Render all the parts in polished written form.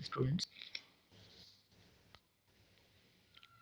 students.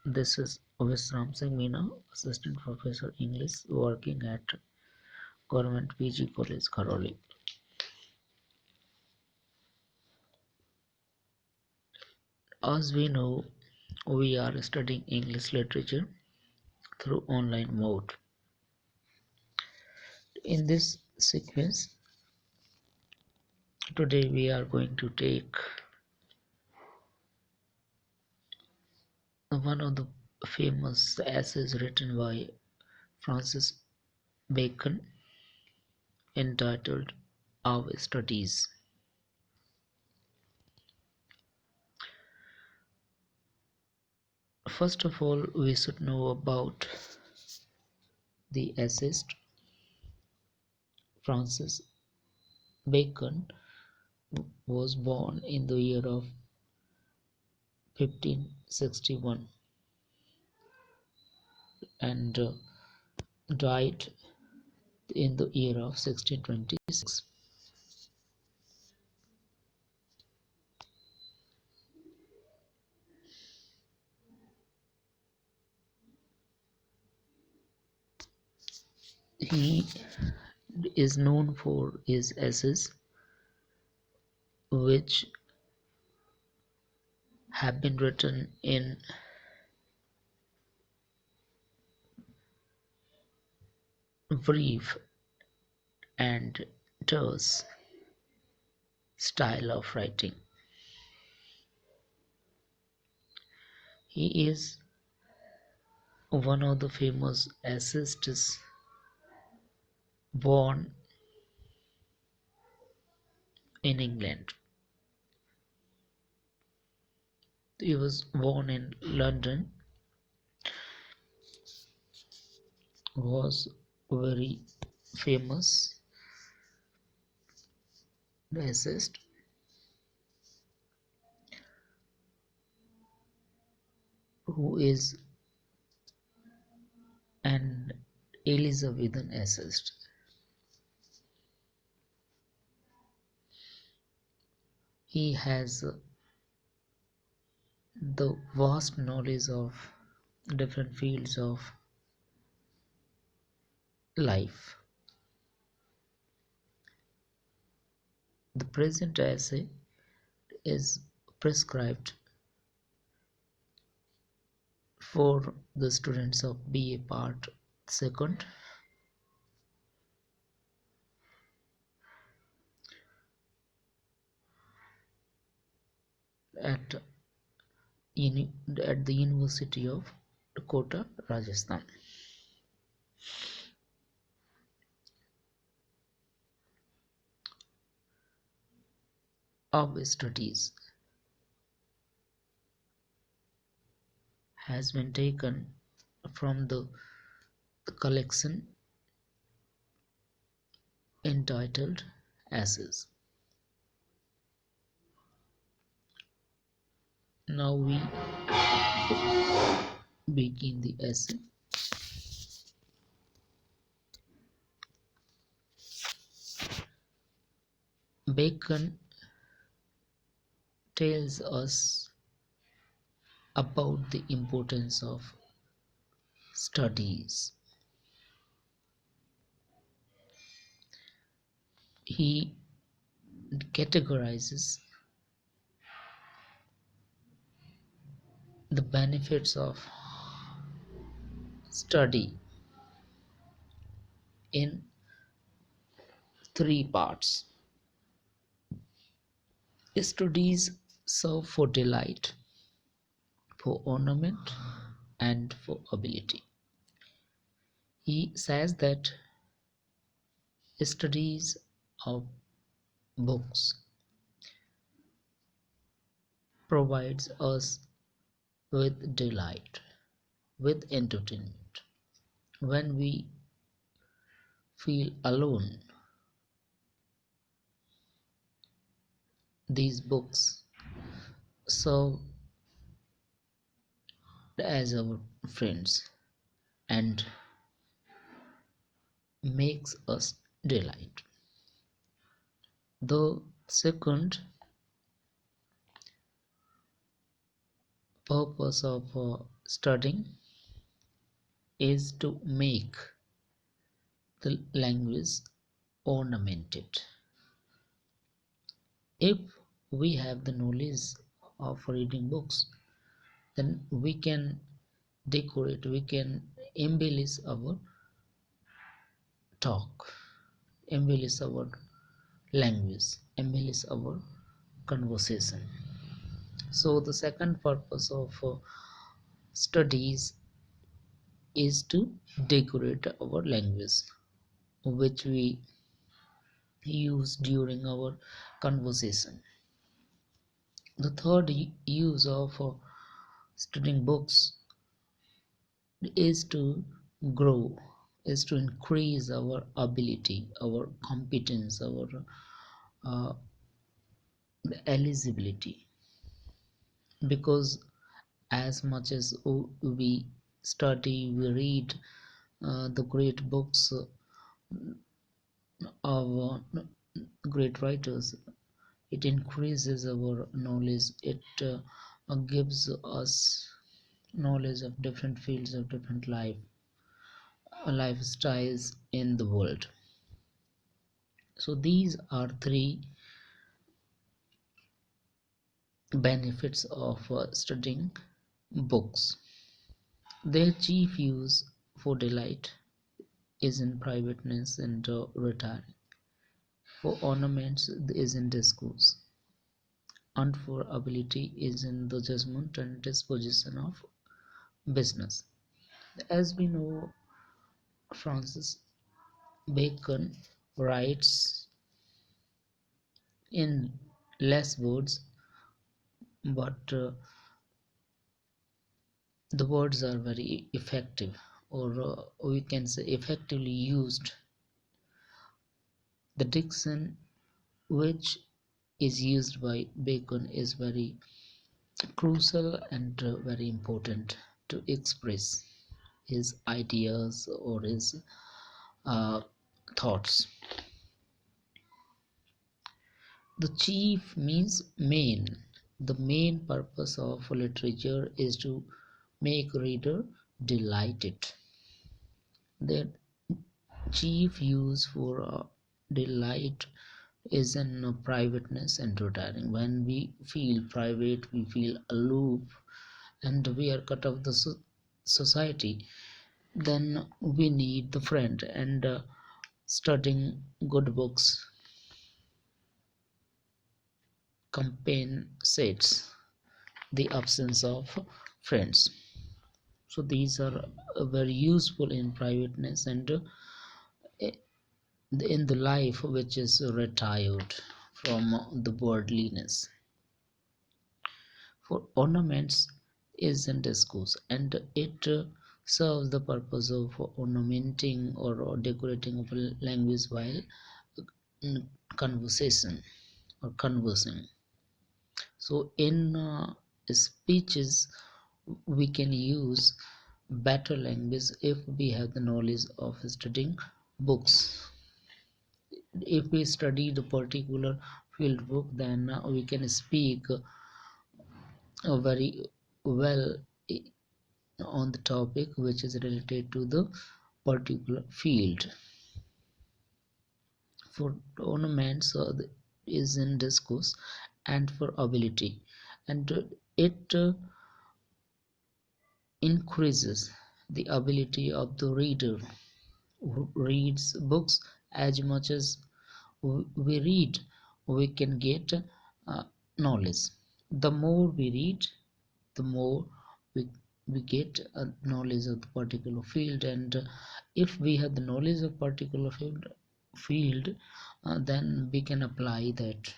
This is Visram Singh Meena, Assistant Professor English, working at Government PG College, Karauli. As we know, we are studying English literature through online mode. In this sequence, today we are going to take one of the famous essays written by Francis Bacon entitled Our Studies. First of all, we should know about the essayist Francis Bacon was born in the year of 1561 and died in the year of 1626. He is known for his essays, which have been written in brief and terse style of writing. He is one of the famous essayists born in England. He was born in London, was very famous essayist who is an Elizabethan essayist. He has the vast knowledge of different fields of life. The present essay is prescribed for the students of BA Part 2nd at the University of Kota, Rajasthan. Our studies has been taken from the collection entitled Essays. Now we begin the essay. Bacon tells us about the importance of studies. He categorizes the benefits of study in three parts. Studies serve for delight, for ornament, and for ability. He says that studies of books provides us with delight, with entertainment. When we feel alone, these books serve as our friends and makes us delight. The second purpose of studying is to make the language ornamented. If we have the knowledge of reading books, then we can decorate, we can embellish our talk, embellish our language, embellish our conversation. So the second purpose of studies is to decorate our language, which we use during our conversation. The third use of studying books is to grow, is to increase our ability, our competence, our uh, eligibility. Because as much as we study, we read the great books of great writers, it increases our knowledge. It gives us knowledge of different fields of different lifestyles in the world. So these are three benefits of studying books. Their chief use for delight is in privateness and retiring. For ornaments is in discourse, and for ability is in the judgment and disposition of business. As we know, Francis Bacon writes in less words, but the words are very effective, or we can say effectively used. The diction which is used by Bacon is very crucial and very important to express his ideas or his uh, thoughts. The chief means main. The main purpose of literature is to make reader delighted. The chief use for delight is in privateness and retiring. When we feel private, we feel aloof, and we are cut off the society, then we need the friend. And studying good books compensates the absence of friends. So these are very useful in privateness and in the life which is retired from the worldliness. For ornaments is in discourse, and it serves the purpose of ornamenting or decorating of a language while conversation or conversing. So in speeches, we can use better language if we have the knowledge of studying books. If we study the particular field book, then we can speak very well on the topic which is related to the particular field. For ornaments is in discourse, and for ability, and it increases the ability of the reader who reads books. As much as we read, we can get knowledge. The more we read, the more we, we get knowledge of the particular field. And if we have the knowledge of particular field, then we can apply that,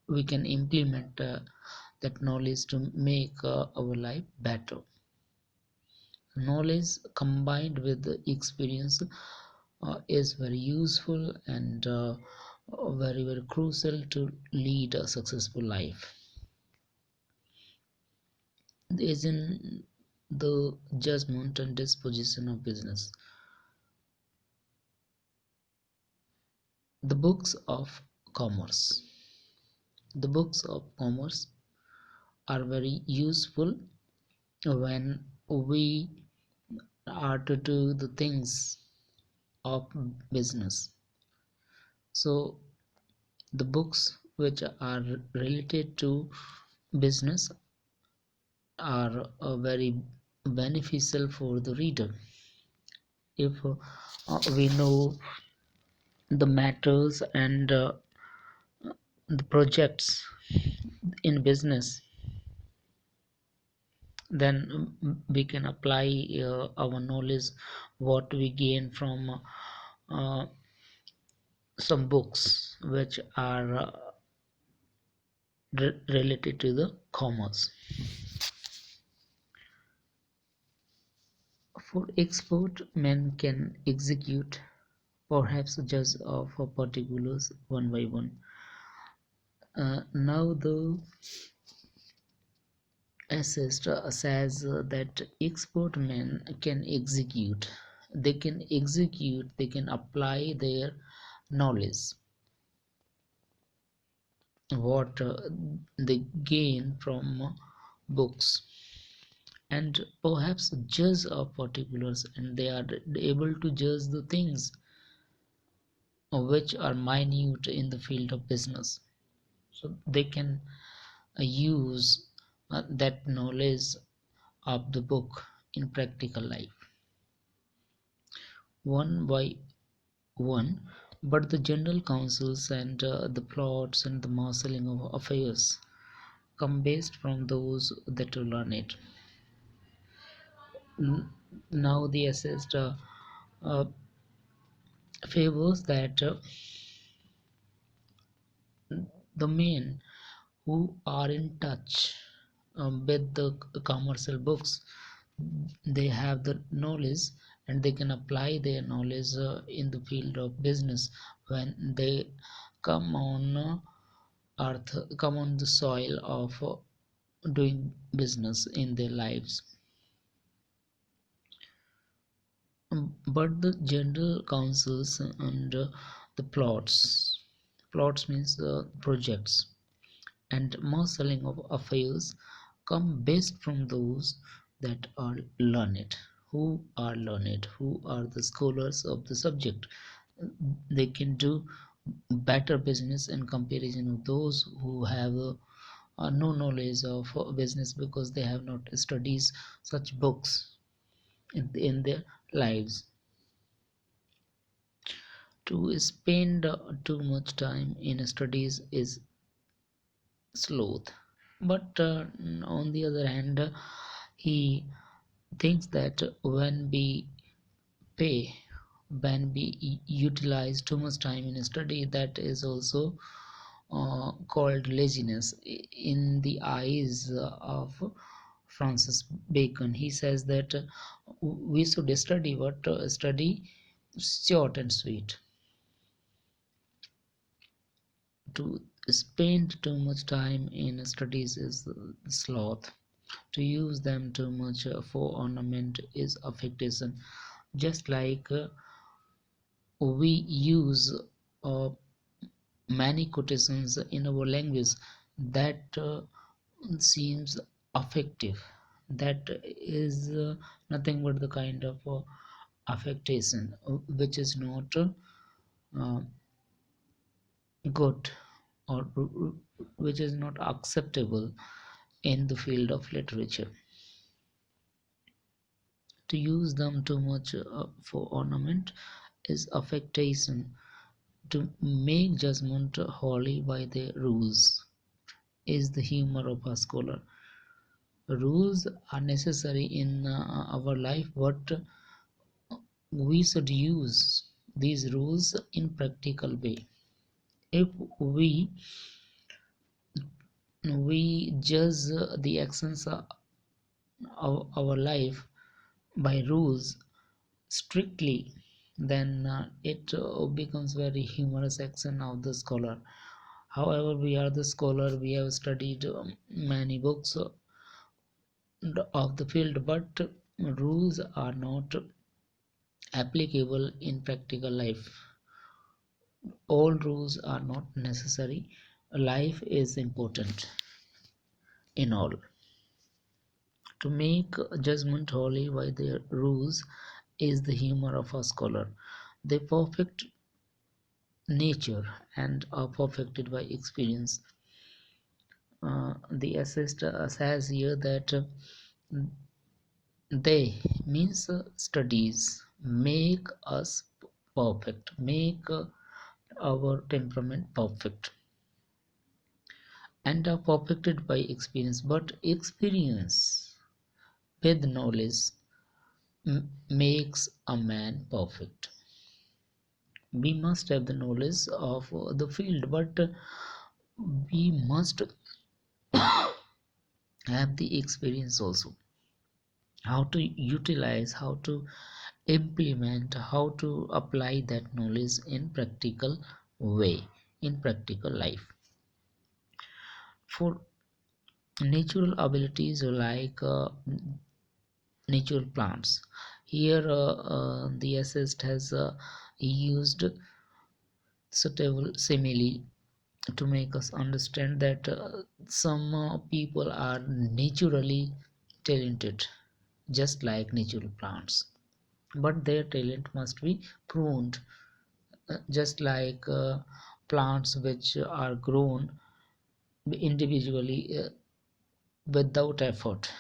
we can implement that knowledge to make our life better. Knowledge combined with the experience is very useful and very crucial to lead a successful life. Is in the judgment and disposition of business. The books of commerce. The books of commerce are very useful when we are to do the things of business. So the books which are related to business are very beneficial for the reader. If we know the matters and the projects in business, then we can apply our knowledge what we gain from uh, some books which are related to the commerce. For export, men can execute, perhaps judge of particulars one by one. Now the assist says that export men can execute. They can execute, they can apply their knowledge, what they gain from books, and perhaps judge of particulars, and they are able to judge the things which are minute in the field of business. So they can use that knowledge of the book in practical life one by one. But the general counsels and the plots and the marshalling of affairs come based from those that learn it. Now the assessed uh, favors that the men who are in touch with the commercial books, they have the knowledge and they can apply their knowledge in the field of business when they come on earth, come on the soil of doing business in their lives. But the general counsels and the plots means projects and marshalling of affairs come best from those that are learned. Who are the scholars of the subject. They can do better business in comparison of those who have no knowledge of business because they have not studied such books in their lives. To spend too much time in studies is sloth, but on the other hand, he thinks that pay when we utilize too much time in study, that is also called laziness in the eyes of Francis Bacon. He says that we should study, but study short and sweet. To spend too much time in studies is sloth. To use them too much for ornament is affectation. Just like we use uh, many quotations in our language that seems affective, that is nothing but the kind of affectation which is not uh, good, or which is not acceptable in the field of literature. To use them too much for ornament is affectation. To make judgment wholly by the rules is the humor of a scholar. Rules are necessary in our life, but we should use these rules in practical way. If we judge the actions of our life by rules strictly, then it becomes very humorous action of the scholar. However, we are the scholar, we have studied many books of the field, but rules are not applicable in practical life. All rules are not necessary. Life is important. in all. To make judgment holy by their rules is the humor of a scholar. They perfect nature and are perfected by experience. The assist says here that they means studies make us perfect, make our temperament perfect, and are perfected by experience. But experience with knowledge makes a man perfect. We must have the knowledge of the field, but we must have the experience also, how to utilize, how to implement, how to apply that knowledge in practical way, in practical life. For natural abilities like natural plants, here the assist has used suitable simile to make us understand that some people are naturally talented, just like natural plants, but their talent must be pruned, just like plants which are grown individually without effort,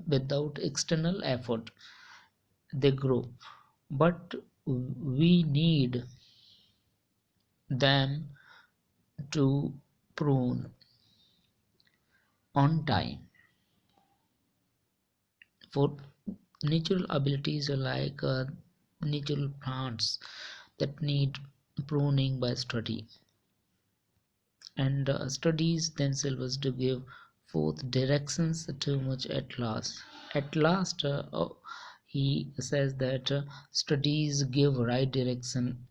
without external effort, they grow. But we need them to prune on time. For natural abilities are like natural plants that need pruning by study, and studies themselves to give forth directions too much at last. He says that studies give right direction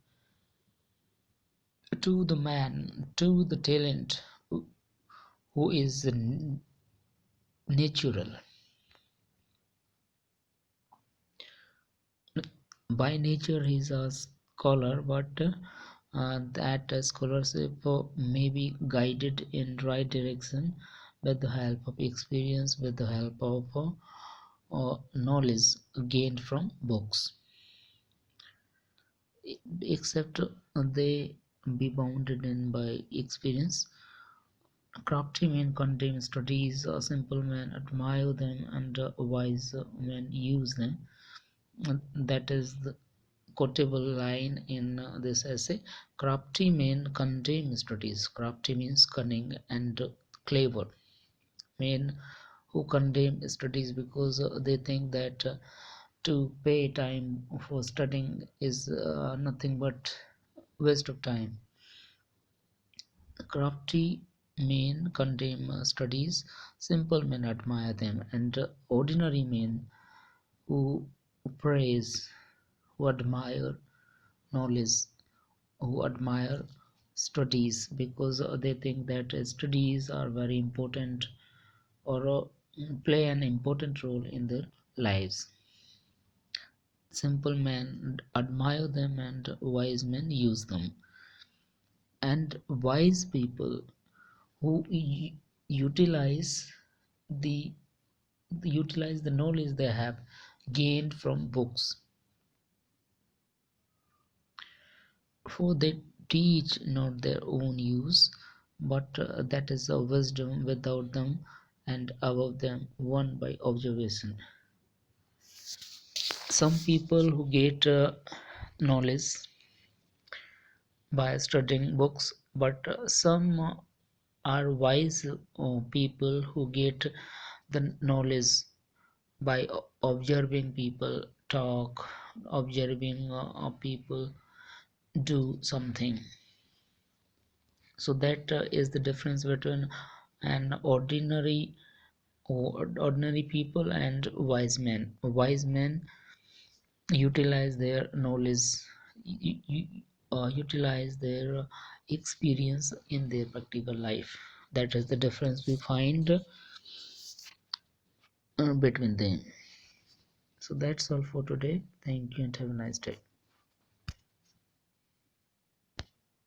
to the man, to the talent who is natural. By nature he is a scholar, but that scholarship may be guided in right direction with the help of experience, with the help of knowledge gained from books, except they be bounded in by experience. Crafty men condemn studies, simple men admire them, and wise men use them. That is the quotable line in this essay. Crafty men condemn studies. Crafty means cunning and clever. Men who condemn studies because they think that to pay time for studying is nothing but waste of time. Crafty men condemn studies, simple men admire them, and ordinary men who praise, who admire knowledge, who admire studies because they think that studies are very important, or play an important role in their lives. Simple men admire them and wise men use them. And wise people who utilize the utilize the knowledge they have gained from books, for they teach not their own use, but that is a wisdom without them and above them, won by observation. Some people who get knowledge by studying books, but some are wise people who get the knowledge by observing people talk, observing people do something. So that is the difference between an ordinary people and wise men. Wise men utilize their knowledge, utilize their experience in their practical life. That is the difference we find between them. So that's all for today. Thank you and have a nice day.